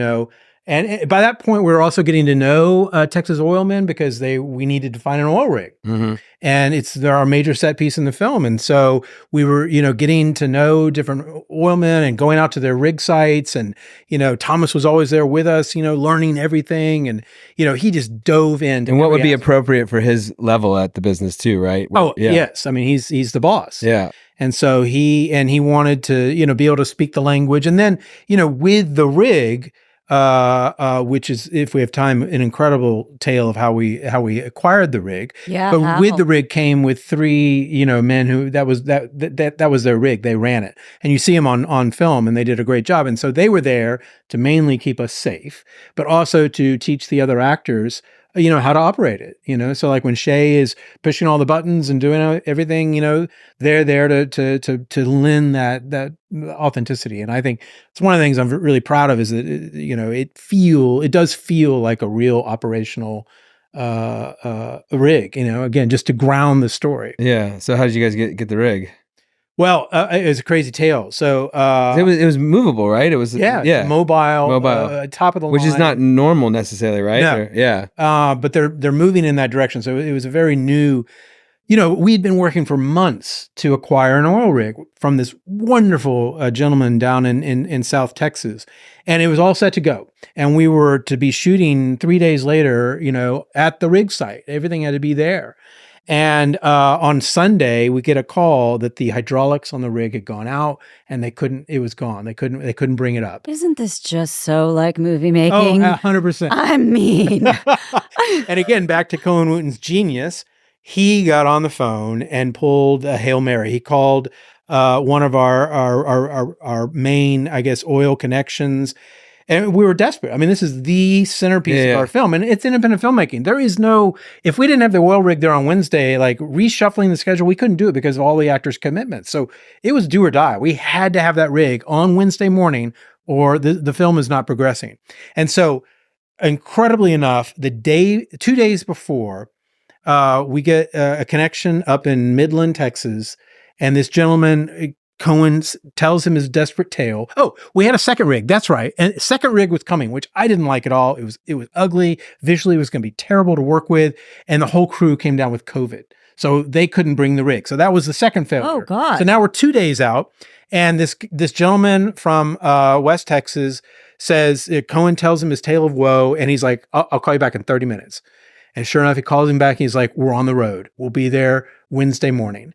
and by that point, we were also getting to know Texas oilmen, because we needed to find an oil rig. Mm-hmm. And they're our major set piece in the film. And so we were, getting to know different oilmen and going out to their rig sites. And, Thomas was always there with us, learning everything. And, he just dove into. And what would be appropriate for his level at the business too, right? Oh, yeah. Yes. I mean, he's the boss. Yeah. And so he wanted to, be able to speak the language. And then, with the rig, which is, if we have time, an incredible tale of how we acquired the rig. Yeah. But with the rig came with three, men who that was their rig. They ran it, and you see them on film, and they did a great job. And so they were there to mainly keep us safe, but also to teach the other actors, how to operate it, so like when Shay is pushing all the buttons and doing everything, they're there to lend that authenticity. And I think it's one of the things I'm really proud of is that, it does feel like a real operational rig, again, just to ground the story. Yeah. So how did you guys get the rig? Well, it was a crazy tale. So it was movable, right? It was mobile, top of the line, which is not normal necessarily, right? No. But they're moving in that direction. So it was a very new. We'd been working for months to acquire an oil rig from this wonderful gentleman down in South Texas, and it was all set to go. And we were to be shooting 3 days later, at the rig site. Everything had to be there. And on Sunday, we get a call that the hydraulics on the rig had gone out, and it was gone. They couldn't bring it up. Isn't this just so like movie making? Oh, 100%. I mean. And again, back to Cohen Wooten's genius, he got on the phone and pulled a Hail Mary. He called one of our main, I guess, oil connections, And we were desperate. I mean, this is the centerpiece of our film, and it's independent filmmaking. There is no, if we didn't have the oil rig there on Wednesday, like reshuffling the schedule, we couldn't do it because of all the actors' commitments. So it was do or die. We had to have that rig on Wednesday morning or the film is not progressing. And so incredibly enough, 2 days before, we get a connection up in Midland, Texas, and this gentleman, Cohen, tells him his desperate tale. Oh, we had a second rig. That's right. And second rig was coming, which I didn't like at all. It was ugly. Visually, it was going to be terrible to work with. And the whole crew came down with COVID. So they couldn't bring the rig. So that was the second failure. Oh, God. So now we're 2 days out. And this gentleman from West Texas says, Cohen tells him his tale of woe. And he's like, I'll call you back in 30 minutes. And sure enough, he calls him back. And he's like, we're on the road. We'll be there Wednesday morning.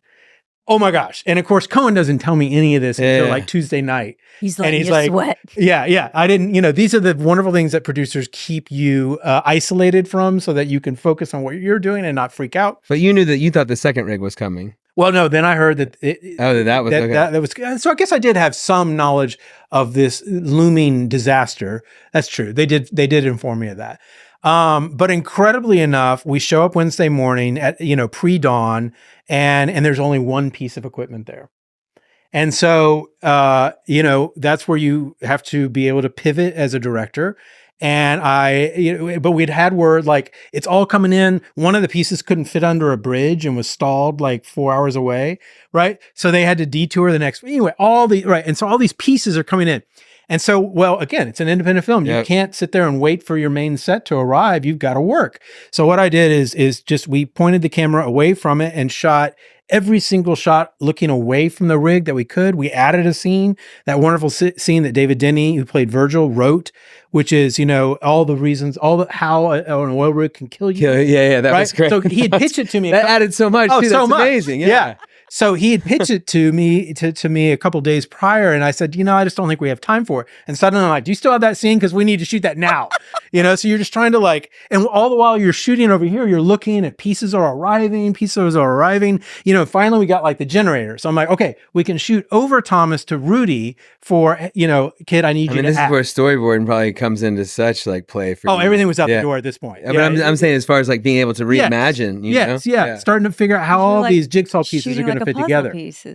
Oh my gosh. And of course, Cohen doesn't tell me any of this until like Tuesday night. He's like, and he's like, sweat. Yeah. I didn't, these are the wonderful things that producers keep you isolated from so that you can focus on what you're doing and not freak out. But you thought the second rig was coming. Well, no, then I heard that that was so I guess I did have some knowledge of this looming disaster. That's true. They did inform me of that. But incredibly enough, we show up Wednesday morning at, pre-dawn and there's only one piece of equipment there. And so, that's where you have to be able to pivot as a director. And but we'd had word like it's all coming in. One of the pieces couldn't fit under a bridge and was stalled like 4 hours away. Right. So they had to detour the next, anyway, and so all these pieces are coming in. And so, well, again, it's an independent film. You can't sit there and wait for your main set to arrive. You've got to work. So what I did is just we pointed the camera away from it and shot every single shot looking away from the rig that we could. We added a scene, that wonderful scene that David Denny, who played Virgil, wrote, which is, all the reasons, how an oil rig can kill you. Yeah, that was great. So he had pitched it to me. That added so much. Too. That's amazing. Yeah. So he had pitched it to me a couple days prior, and I said, I just don't think we have time for it. And suddenly I'm like, do you still have that scene? Because we need to shoot that now. So you're just trying to and all the while you're shooting over here, you're looking at pieces are arriving. Finally we got the generator. So I'm like, okay, we can shoot over Thomas to Rudy for, kid, I need you to this act. is where storyboard probably comes into such play for you. Everything was out the door at this point. But I'm saying as far as being able to reimagine, starting to figure out how all these jigsaw pieces are going to fit together.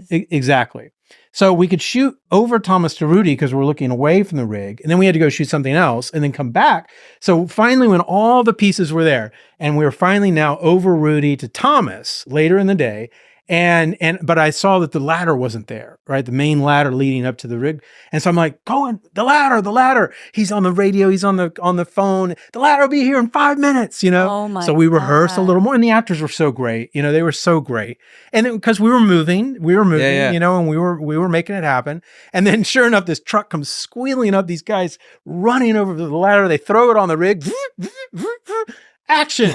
Exactly. So we could shoot over Thomas to Rudy because we're looking away from the rig, and then we had to go shoot something else and then come back. So finally, when all the pieces were there, and we were finally now over Rudy to Thomas later in the day, but I saw that the ladder wasn't there, right? The main ladder leading up to the rig. And so I'm like, Cohen, the ladder. He's on the radio. He's on the phone. The ladder will be here in 5 minutes, Oh my So we rehearsed a little more, and the actors were so great. They were so great. And because we were moving, and we were making it happen. And then sure enough, this truck comes squealing up, these guys running over to the ladder. They throw it on the rig. Action,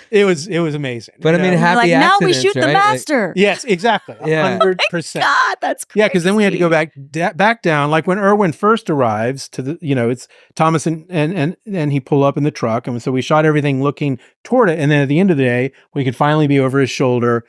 It was amazing. But I mean, happy now accidents, we shoot the master. Yes, exactly. 100%. God, that's crazy. Yeah, because then we had to go back down. Like when Irwin first arrives to the, it's Thomas and he pull up in the truck. And so we shot everything looking toward it. And then at the end of the day, we could finally be over his shoulder.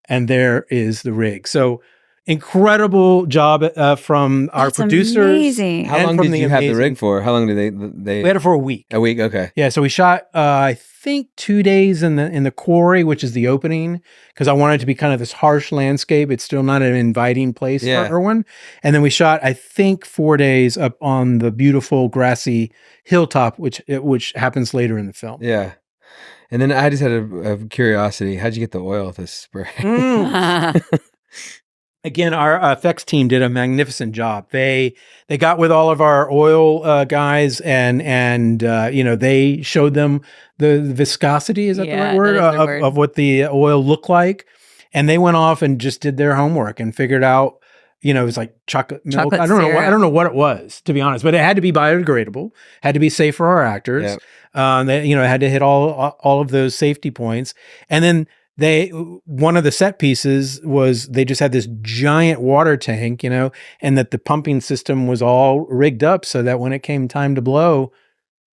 And there is the rig. So incredible job from our producers. Amazing. How long did you have the rig for? How long did they? We had it for a week. A week, okay. Yeah, so we shot I think 2 days in the quarry, which is the opening, because I wanted it to be kind of this harsh landscape. It's still not an inviting place for Irwin. And then we shot I think 4 days up on the beautiful grassy hilltop, which happens later in the film. Yeah. And then I just had a curiosity. How'd you get the oil to spray? Again, our effects team did a magnificent job. They got with all of our oil guys and they showed them the viscosity, is that the right word, of what the oil looked like. And they went off and just did their homework and figured out, it was like chocolate milk. I don't know what it was, to be honest, but it had to be biodegradable, had to be safe for our actors. Yep. They, had to hit all of those safety points. And then one of the set pieces was they just had this giant water tank, and that the pumping system was all rigged up so that when it came time to blow,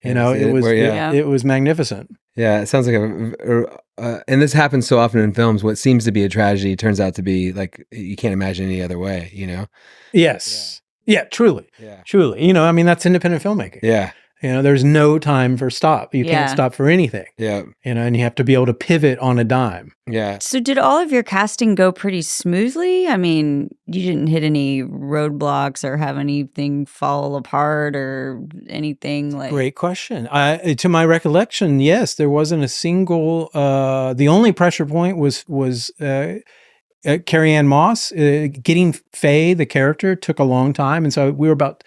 it was magnificent. Yeah, it sounds like and this happens so often in films. What seems to be a tragedy turns out to be you can't imagine any other way. Yes. Yeah, truly. Yeah. Truly. You know, I mean, that's independent filmmaking. Yeah. You know, there's no time for stop. You can't stop for anything. Yeah. You know, and you have to be able to pivot on a dime. Yeah. So did all of your casting go pretty smoothly? I mean, you didn't hit any roadblocks or have anything fall apart or anything like... Great question. To my recollection, yes, there wasn't a single, the only pressure point was Carrie-Anne Moss. Getting Faye, the character, took a long time. And so we were about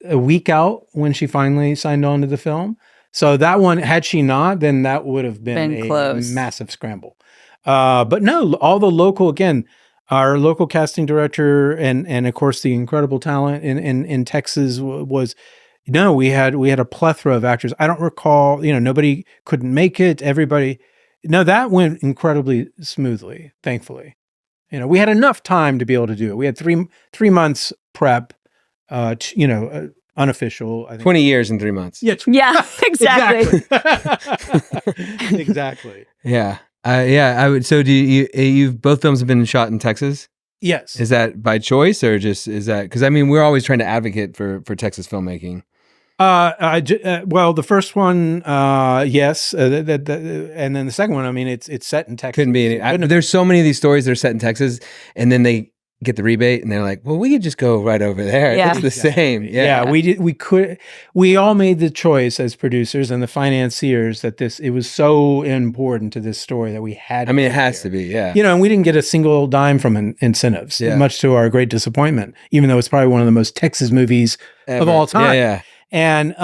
a week out when she finally signed on to the film. So that one, had she not, then that would have been a close. Massive scramble. But no, all the local, again, our local casting director and of course the incredible talent in Texas was, no, we had a plethora of actors. I don't recall, you know, nobody couldn't make it. Everybody, no, that went incredibly smoothly, thankfully. You know, we had enough time to be able to do it. We had three months prep, you know, unofficial. I think 20 years in 3 months. Yeah, yeah, exactly. Exactly. Yeah. I would. So you've both films have been shot in Texas? Yes. Is that by choice or just is that because I mean we're always trying to advocate for Texas filmmaking. Well, the first one, yes, and then the second one, I mean, it's set in Texas. Couldn't be any. There's so many of these stories that are set in Texas, and then they get the rebate, and they're like, "Well, we could just go right over there. Yeah. It's the same." Yeah, We all made the choice as producers and the financiers that it was so important to this story that we had. I mean, it has to be. Yeah, you know, and we didn't get a single dime from incentives, much to our great disappointment. Even though it's probably one of the most Texas movies of all time. Yeah. And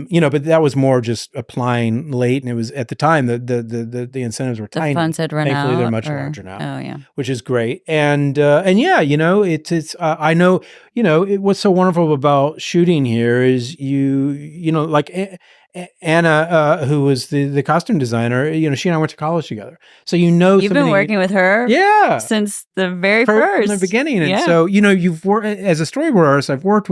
you know, but that was more just applying late, and it was at the time the incentives were tiny. The funds had run out. Thankfully, they're much larger now. Oh yeah, which is great. And yeah, you know, it's I know, you know, what's so wonderful about shooting here is you know, like Anna, who was the costume designer, you know, she and I went to college together, so you know, you've been working with her, since the very first, from the beginning, and so you know, you've worked as a storyboard artist. I've worked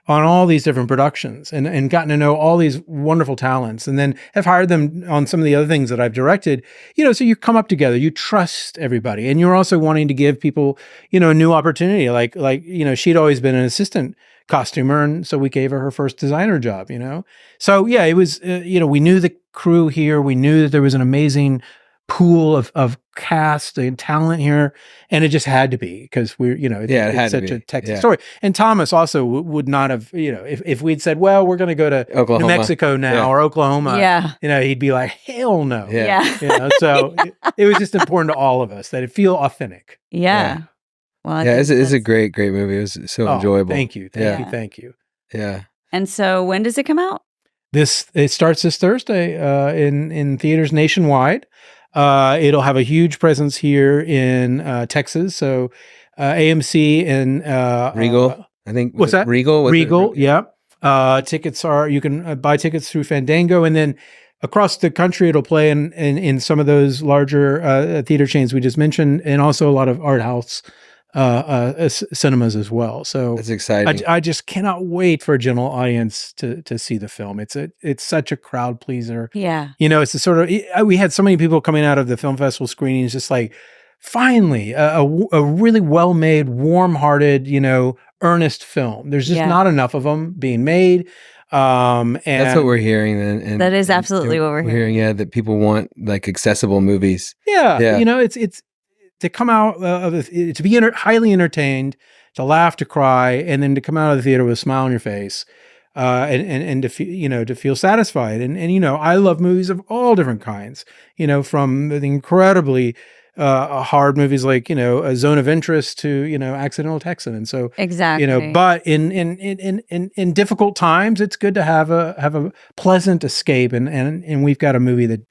on all these different productions and gotten to know all these wonderful talents, and then have hired them on some of the other things that I've directed, you know, so you come up together, you trust everybody, and you're also wanting to give people, you know, a new opportunity. Like, you know, she'd always been an assistant costumer, and so we gave her first designer job, you know? So yeah, it was, you know, we knew the crew here, we knew that there was an amazing pool of cast and talent here, and it just had to be because we're, you know, it's such a Texas story. And Thomas also would not have, you know, if we'd said, well, we're going to go to New Mexico now or Oklahoma, you know, he'd be like, hell no. You know, so it was just important to all of us that it feel authentic. Well, it's a great movie. It was so enjoyable. Thank you. Yeah. And so when does it come out? It starts this Thursday in theaters nationwide. It'll have a huge presence here in Texas. So AMC and Regal, I think. What's that? Regal? Regal, yeah. Tickets you can buy tickets through Fandango, and then across the country it'll play in some of those larger theater chains we just mentioned, and also a lot of art house cinemas as well. So that's exciting. I just cannot wait for a general audience to see the film. It's such a crowd pleaser. Yeah. You know, it's the sort of, we had so many people coming out of the film festival screenings, just like, finally, a really well-made, warm-hearted, you know, earnest film. There's just not enough of them being made. And that's what we're hearing. And that is absolutely what we're hearing. Yeah, that people want like accessible movies. Yeah. You know, it's to come out to be highly entertained, to laugh, to cry, and then to come out of the theater with a smile on your face, and to feel, you know, to feel satisfied. And you know, I love movies of all different kinds. You know, from the incredibly hard movies like, you know, A Zone of Interest to, you know, Accidental Texan. And so exactly, you know, but in difficult times, it's good to have a pleasant escape, and we've got a movie that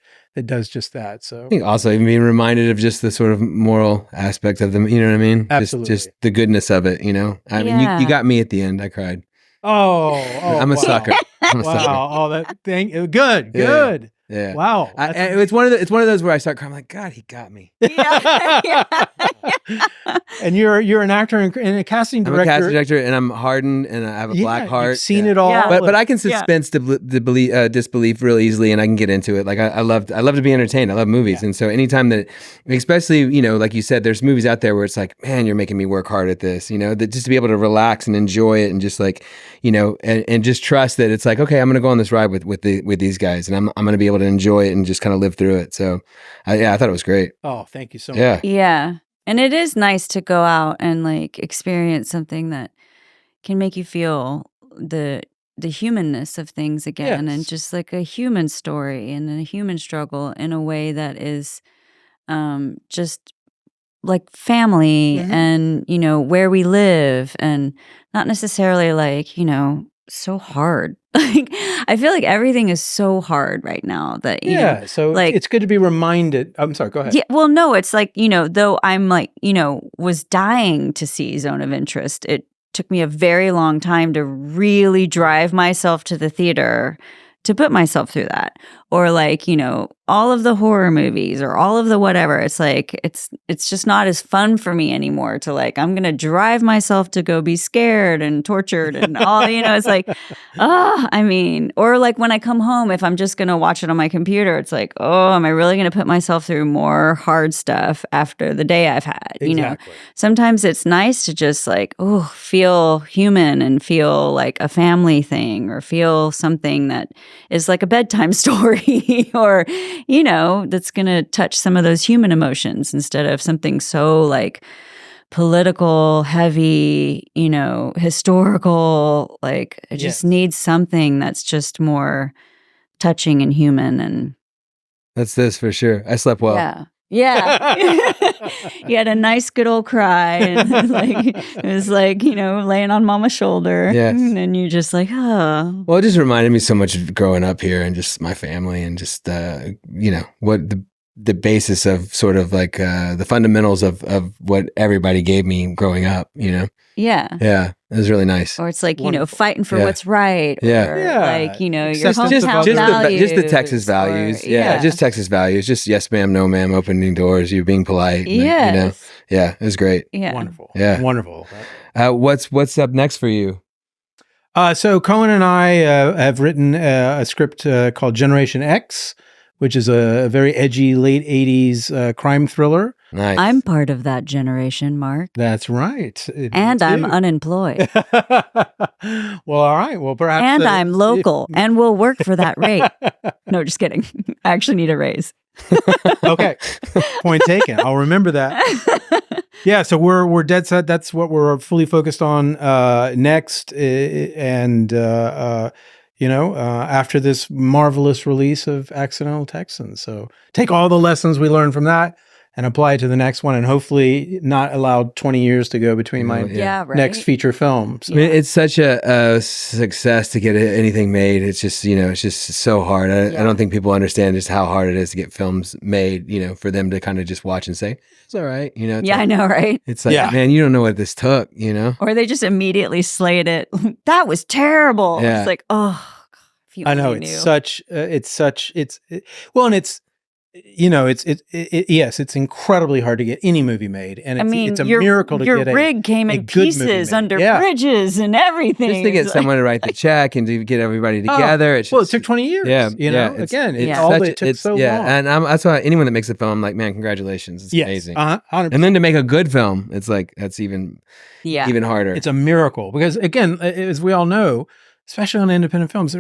does just that. So I think also even being reminded of just the sort of moral aspect of them, you know what I mean? Absolutely. Just the goodness of it, you know? I mean, you got me at the end. I cried. Oh, I'm a sucker. I'm a sucker. Oh, good. Yeah. Wow. And it's one of those where I start crying. I'm like, God, he got me. And you're an actor and a casting director. I'm a casting director, and I'm hardened, and I have a black heart. You've seen it all. But I can suspend disbelief real easily, and I can get into it. Like I love to be entertained. I love movies, and so anytime that, especially like you said, there's movies out there where it's like, man, you're making me work hard at this. That just to be able to relax and enjoy it, and just like and just trust that it's like, okay, I'm going to go on this ride with these guys, and I'm going to be able to enjoy it and just kind of live through it. So, I thought it was great. Oh, thank you so much. Yeah. And it is nice to go out and like experience something that can make you feel the humanness of things again, and just like a human story and a human struggle in a way that is just like family and where we live, and not necessarily like so hard. Like I feel like everything is so hard right now that so like it's good to be reminded. I'm sorry, go ahead. Yeah, well, no, it's like though I'm like was dying to see Zone of Interest. It took me a very long time to really drive myself to the theater to put myself through that, or like all of the horror movies or all of the whatever. It's like it's just not as fun for me anymore to like I'm gonna drive myself to go be scared and tortured and all it's like or like when I come home, if I'm just gonna watch it on my computer, it's like, oh, am I really gonna put myself through more hard stuff after the day I've had? Exactly. Sometimes it's nice to just like feel human and feel like a family thing, or feel something that is like a bedtime story or that's going to touch some of those human emotions instead of something so like political, heavy, historical. Like it just needs something that's just more touching and human. And that's this for sure. I slept well. Yeah. You had a nice good old cry, and like it was like laying on mama's shoulder, and then you just like, oh. Well, it just reminded me so much of growing up here and just my family, and just what the basis of sort of like the fundamentals of what everybody gave me growing up. Yeah, it was really nice. Or it's like fighting for what's right. Yeah, or like your hometown just the Texas values. Just Texas values. Just yes, ma'am, no, ma'am. Opening doors. You being polite. Yeah, it was great. Yeah, wonderful. Yeah, wonderful. What's up next for you? So Cohen and I have written a script called Generation X, which is a very edgy late 80s crime thriller. Nice. I'm part of that generation, Mark. That's right. And I'm unemployed. Well, all right. Well, perhaps. And I'm local and will work for that rate. No, just kidding. I actually need a raise. Okay. Point taken. I'll remember that. Yeah, so we're dead set. That's what we're fully focused on next. After this marvelous release of Accidental Texans. So take all the lessons we learned from that and apply it to the next one, and hopefully not allow 20 years to go between my next feature films. I mean, it's such a success to get anything made. It's just, it's just so hard. I don't think people understand just how hard it is to get films made, for them to kind of just watch and say, it's all right. I know, right? It's like, man, you don't know what this took, Or they just immediately slayed it. That was terrible. Yeah. It's like, oh, I know it's incredibly hard to get any movie made, and it's a miracle to get your rig came in pieces under Yeah. bridges and everything. Just to get someone to write the check and to get everybody together. It took 20 years. It took so long. And that's why anyone that makes a film, I'm like, man, congratulations, it's amazing. 100%. And then to make a good film, it's like that's even harder. It's a miracle because, again, as we all know, especially on independent films,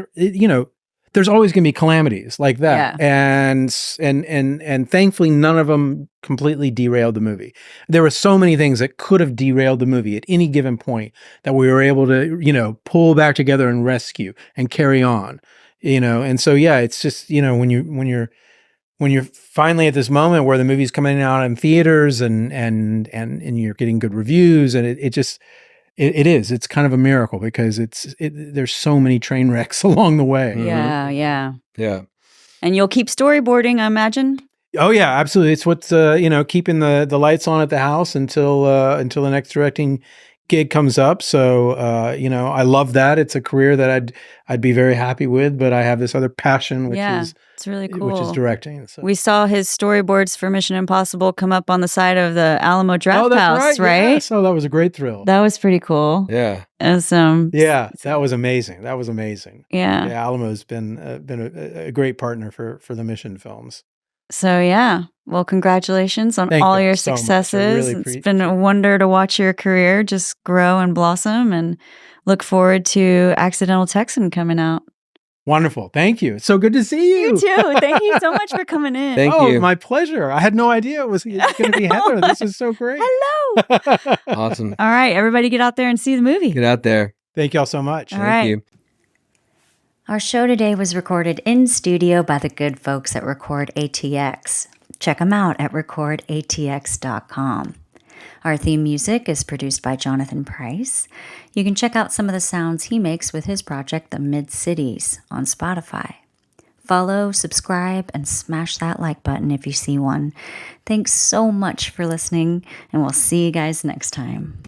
there's always going to be calamities like that. And thankfully none of them completely derailed the movie. There were so many things that could have derailed the movie at any given point that we were able to, pull back together and rescue and carry on, And so, it's just, when you're finally at this moment where the movie's coming out in theaters and you're getting good reviews, and it's kind of a miracle because there's so many train wrecks along the way. Yeah. And you'll keep storyboarding, I imagine. Oh yeah, absolutely. It's what's keeping the lights on at the house until the next directing gig comes up. So, I love that. It's a career that I'd be very happy with, but I have this other passion, which is it's really cool. Which is directing. So. We saw his storyboards for Mission Impossible come up on the side of the Alamo Draft House, right? Yeah. So that was a great thrill. That was pretty cool. Yeah. Yeah, that was amazing. Yeah. Alamo's been a great partner for the Mission films. So yeah, well, congratulations on all your successes. It's been a wonder to watch your career just grow and blossom, and look forward to Accidental Texan coming out. Wonderful. Thank you. It's so good to see you. You too. Thank you so much for coming in. Thank you. My pleasure. I had no idea it was going to be Heather. This is so great. Hello. Awesome. All right, everybody get out there and see the movie. Get out there. Thank y'all so much. Thank you. Our show today was recorded in studio by the good folks at Record ATX. Check them out at recordatx.com. Our theme music is produced by Jonathan Price. You can check out some of the sounds he makes with his project, The Mid-Cities, on Spotify. Follow, subscribe, and smash that like button if you see one. Thanks so much for listening, and we'll see you guys next time.